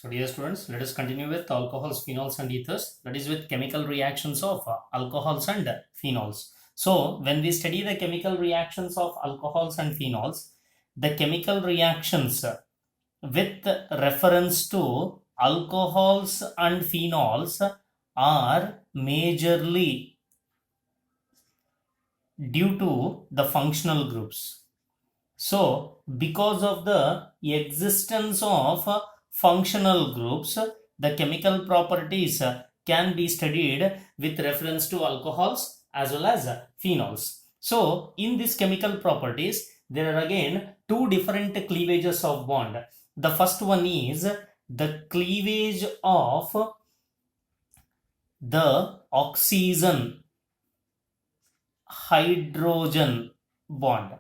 So dear students, let us continue with alcohols, phenols and ethers, that is with chemical reactions of alcohols and phenols. So when we study the chemical reactions of alcohols and phenols, the chemical reactions with reference to alcohols and phenols are majorly due to the functional groups. So, because of the existence of functional groups, the chemical properties can be studied with reference to alcohols as well as phenols. So, in these chemical properties, there are again two different cleavages of bond. The first one is the cleavage of the oxygen hydrogen bond.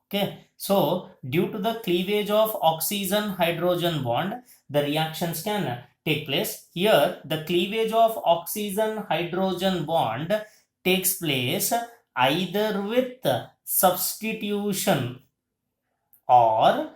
Okay, so due to the cleavage of oxygen hydrogen bond, the reactions can take place. Here, the cleavage of oxygen hydrogen bond takes place either with substitution, or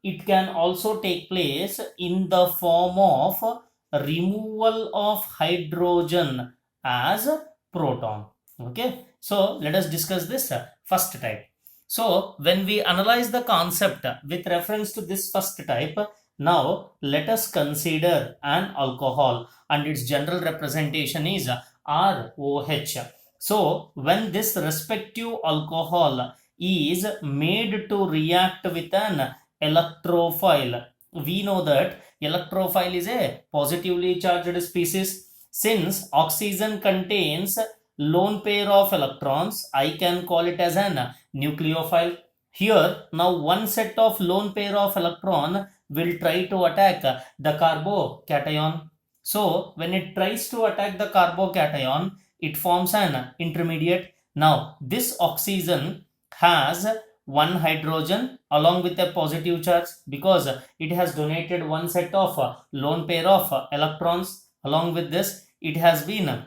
it can also take place in the form of removal of hydrogen as proton. Okay, so let us discuss this first type. So when we analyze the concept with reference to this first type, now let us consider an alcohol and its general representation is ROH. So when this respective alcohol is made to react with an electrophile, we know that electrophile is a positively charged species. Since oxygen contains lone pair of electrons, I can call it as an nucleophile. Here, now one set of lone pair of electron will try to attack the carbocation. So, when it tries to attack the carbocation, it forms an intermediate. Now, this oxygen has one hydrogen along with a positive charge because it has donated one set of lone pair of electrons. Along with this, it has been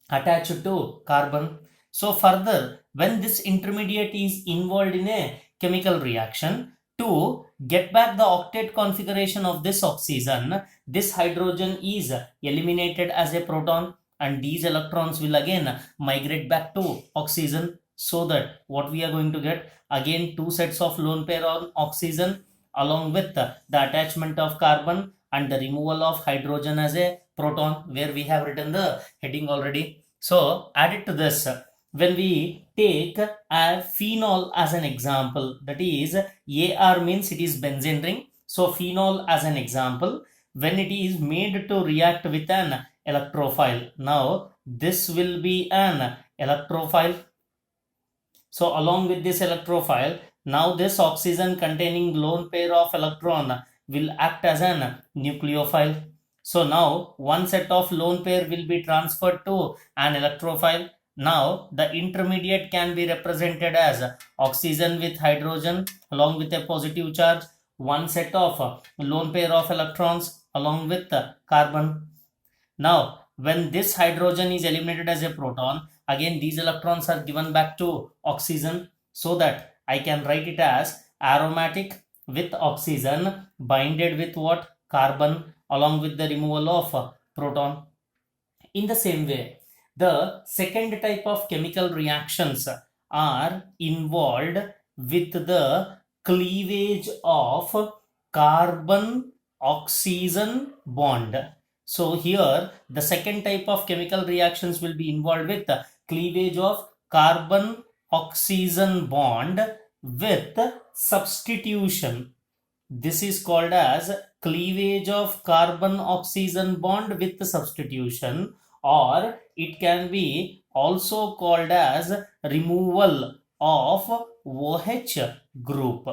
attached to carbon. So further, when this intermediate is involved in a chemical reaction, to get back the octet configuration of this oxygen, this hydrogen is eliminated as a proton, and these electrons will again migrate back to oxygen, so that what we are going to get again two sets of lone pair on oxygen along with the attachment of carbon and the removal of hydrogen as a proton, where we have written the heading already. So added to this, when we take a phenol as an example, that is AR means it is benzene ring. So phenol as an example, when it is made to react with an electrophile, now this will be an electrophile. So along with this electrophile, now this oxygen containing lone pair of electron will act as an nucleophile. So now one set of lone pair will be transferred to an electrophile. Now the intermediate can be represented as oxygen with hydrogen along with a positive charge, one set of lone pair of electrons along with carbon. Now when this hydrogen is eliminated as a proton, again these electrons are given back to oxygen, so that I can write it as aromatic with oxygen binded with what? Carbon along with the removal of proton. In the same way, the second type of chemical reactions are involved with the cleavage of carbon oxygen bond. So here the second type of chemical reactions will be involved with the cleavage of carbon oxygen bond with substitution. This is called as cleavage of carbon oxygen bond with substitution, or it can be also called as removal of OH group.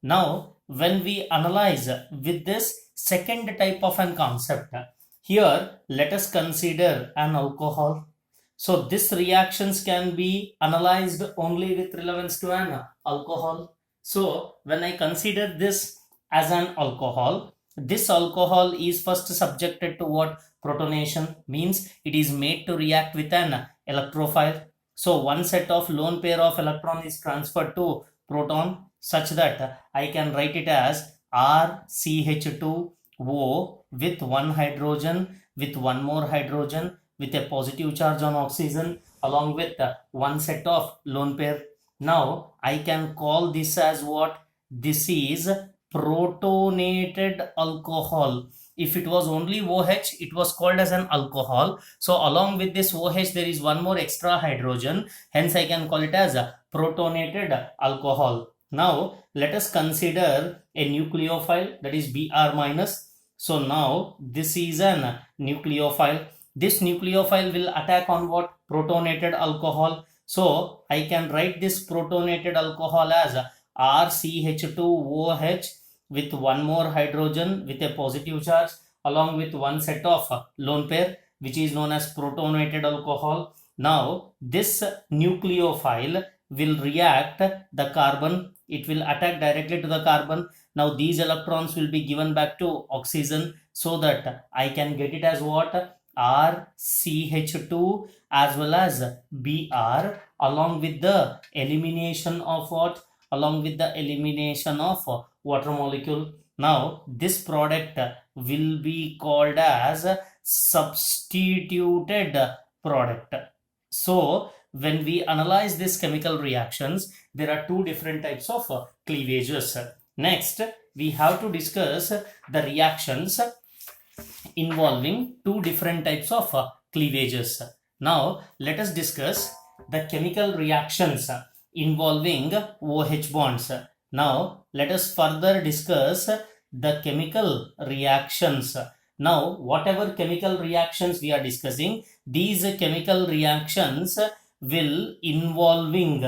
Now, when we analyze with this second type of an concept, here let us consider an alcohol. So this reactions can be analyzed only with relevance to an alcohol. So when I consider this as an alcohol, this alcohol is first subjected to what? Protonation, means it is made to react with an electrophile. So one set of lone pair of electron is transferred to proton, such that I can write it as RCH2 O with one hydrogen, with one more hydrogen, with a positive charge on oxygen, along with one set of lone pair. Now I can call this as what? This is protonated alcohol. If it was only OH, it was called as an alcohol. So along with this OH, there is one more extra hydrogen. Hence I can call it as a protonated alcohol. Now let us consider a nucleophile, that is Br minus. So now this is an nucleophile. This nucleophile will attack on what? Protonated alcohol. So I can write this protonated alcohol as RCH2OH with one more hydrogen with a positive charge, along with one set of lone pair, which is known as protonated alcohol. Now this nucleophile will react the carbon. It will attack directly to the carbon. Now these electrons will be given back to oxygen, so that I can get it as what? RCH2 as well as Br, along with the elimination of what? Along with the elimination of water molecule. Now this product will be called as substituted product. So when we analyze these chemical reactions, there are two different types of cleavages. Next, we have to discuss the reactions involving two different types of cleavages. Now let us discuss the chemical reactions involving OH bonds. Now let us further discuss the chemical reactions. Now whatever chemical reactions we are discussing, these chemical reactions will involving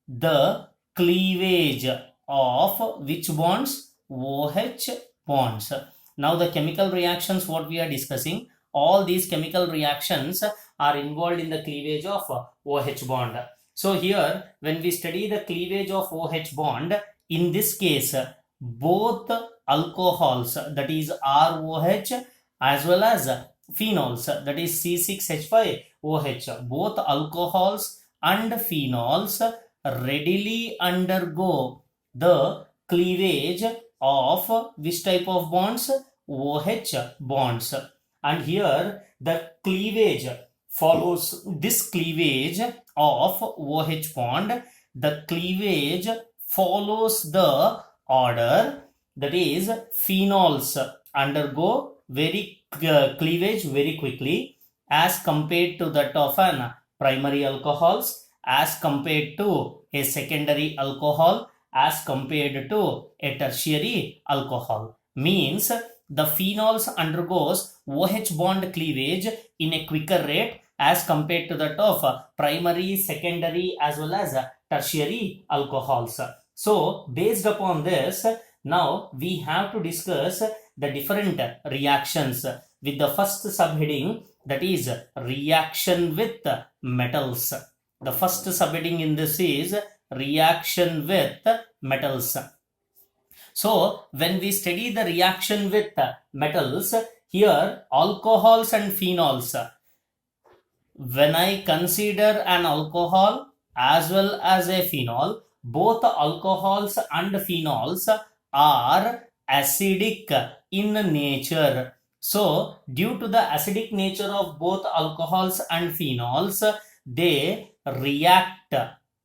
the cleavage of which bonds? OH bonds. Now the chemical reactions what we are discussing, all these chemical reactions are involved in the cleavage of OH bond. So here when we study the cleavage of OH bond, in this case both alcohols, that is ROH, as well as phenols, that is C6H5OH, both alcohols and phenols readily undergo the cleavage of which type of bonds? OH bonds. And here the cleavage follows this cleavage of OH bond. The cleavage follows the order, that is phenols undergo cleavage very quickly as compared to that of an primary alcohols, as compared to a secondary alcohol, as compared to a tertiary alcohol. Means the phenols undergoes OH bond cleavage in a quicker rate as compared to that of primary, secondary as well as tertiary alcohols. So based upon this, now we have to discuss the different reactions with the first subheading, that is reaction with metals. The first subheading in this is reaction with metals. So when we study the reaction with metals, here alcohols and phenols, when I consider an alcohol as well as a phenol, both alcohols and phenols are acidic in nature. So due to the acidic nature of both alcohols and phenols, they react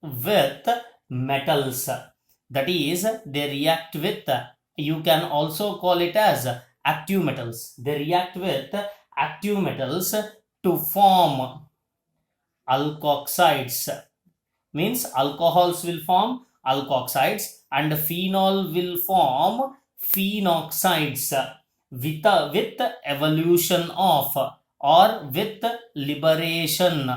with metals. That is, they react with, you can also call it as active metals. They react with active metals to form alkoxides. Means alcohols will form alkoxides and phenol will form phenoxides with evolution of or with liberation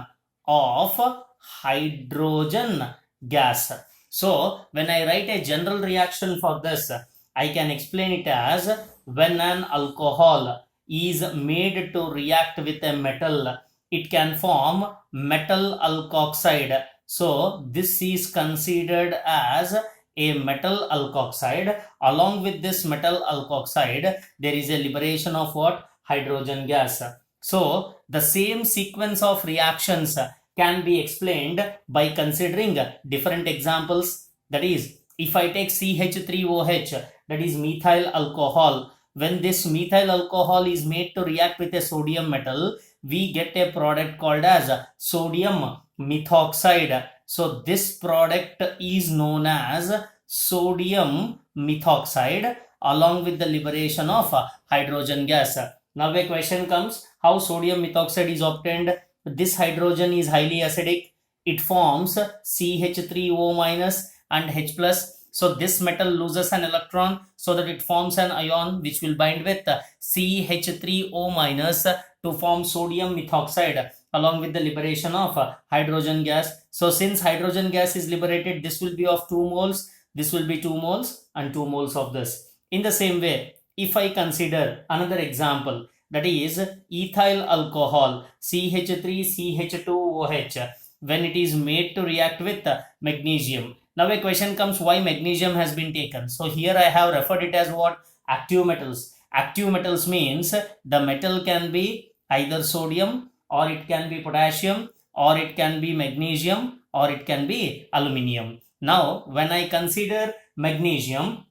of hydrogen gas. So when I write a general reaction for this, I can explain it as when an alcohol is made to react with a metal, it can form metal alkoxide. So this is considered as a metal alkoxide. Along with this metal alkoxide, there is a liberation of what? Hydrogen gas. So the same sequence of reactions can be explained by considering different examples. That is, if I take CH3OH, that is methyl alcohol, when this methyl alcohol is made to react with a sodium metal, we get a product called as sodium methoxide. So this product is known as sodium methoxide along with the liberation of hydrogen gas. Now a question comes, how sodium methoxide is obtained? This hydrogen is highly acidic. It forms CH3O minus and H plus. So this metal loses an electron so that it forms an ion which will bind with CH3O minus to form sodium methoxide along with the liberation of hydrogen gas. So since hydrogen gas is liberated, this will be of 2 moles, this will be 2 moles and 2 moles of this. In the same way, if I consider another example, that is ethyl alcohol CH3CH2OH, when it is made to react with magnesium. Now a question comes, why magnesium has been taken? So here I have referred it as what? Active metals. Active metals means the metal can be either sodium, or it can be potassium, or it can be magnesium, or it can be aluminium. Now when I consider magnesium,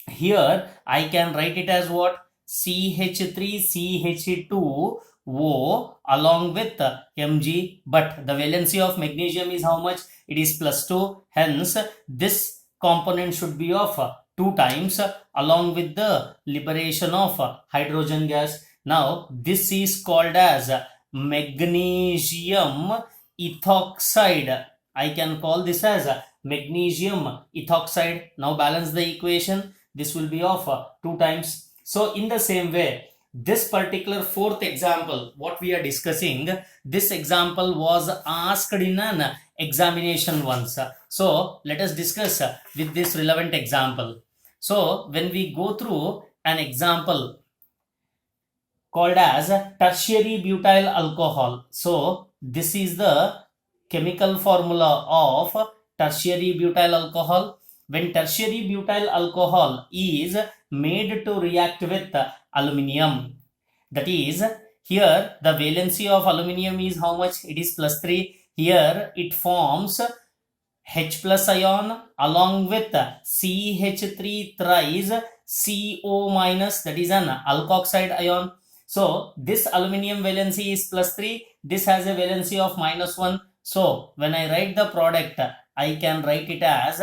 here I can write it as what? CH3CH2O along with Mg, but the valency of magnesium is how much? It is +2. Hence this component should be of 2 times along with the liberation of hydrogen gas. Now this is called as magnesium ethoxide. I can call this as magnesium ethoxide. Now balance the equation. This will be of 2 times. So in the same way, this particular fourth example, what we are discussing, this example was asked in an examination once. So let us discuss with this relevant example. So when we go through an example called as tertiary butyl alcohol. So this is the chemical formula of tertiary butyl alcohol. When tertiary butyl alcohol is made to react with aluminium, that is, here the valency of aluminium is how much? It is +3. Here it forms H plus ion along with CH3 thrice CO minus, that is an alkoxide ion. So this aluminium valency is +3. This has a valency of -1. So when I write the product, I can write it as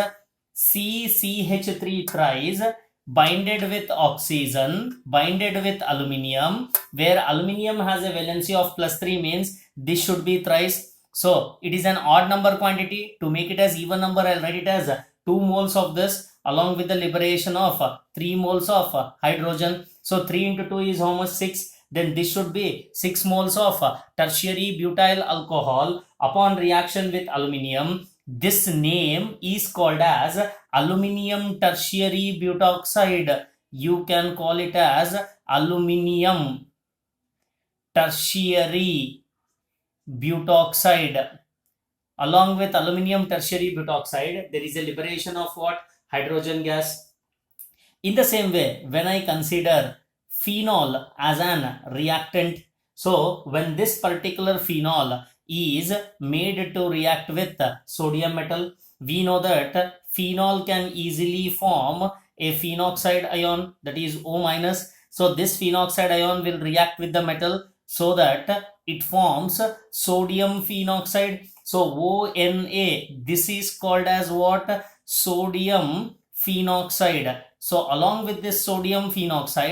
CCH3 thrice binded with oxygen, binded with aluminium, where aluminium has a valency of +3 means this should be thrice. So it is an odd number quantity. To make it as even number, I'll write it as 2 moles of this along with the liberation of 3 moles of hydrogen. So 3 into 2 is how much? 6. Then this should be 6 moles of tertiary butyl alcohol upon reaction with aluminium. This name is called as aluminium tertiary butoxide. You can call it as aluminium tertiary butoxide. Along with aluminium tertiary butoxide, there is a liberation of what? Hydrogen gas. In the same way, when I consider phenol as an reactant, so when this particular phenol is made to react with sodium metal, we know that phenol can easily form a phenoxide ion, that is O minus. So this phenoxide ion will react with the metal so that it forms sodium phenoxide. So ONA, this is called as what? Sodium phenoxide. So along with this sodium phenoxide,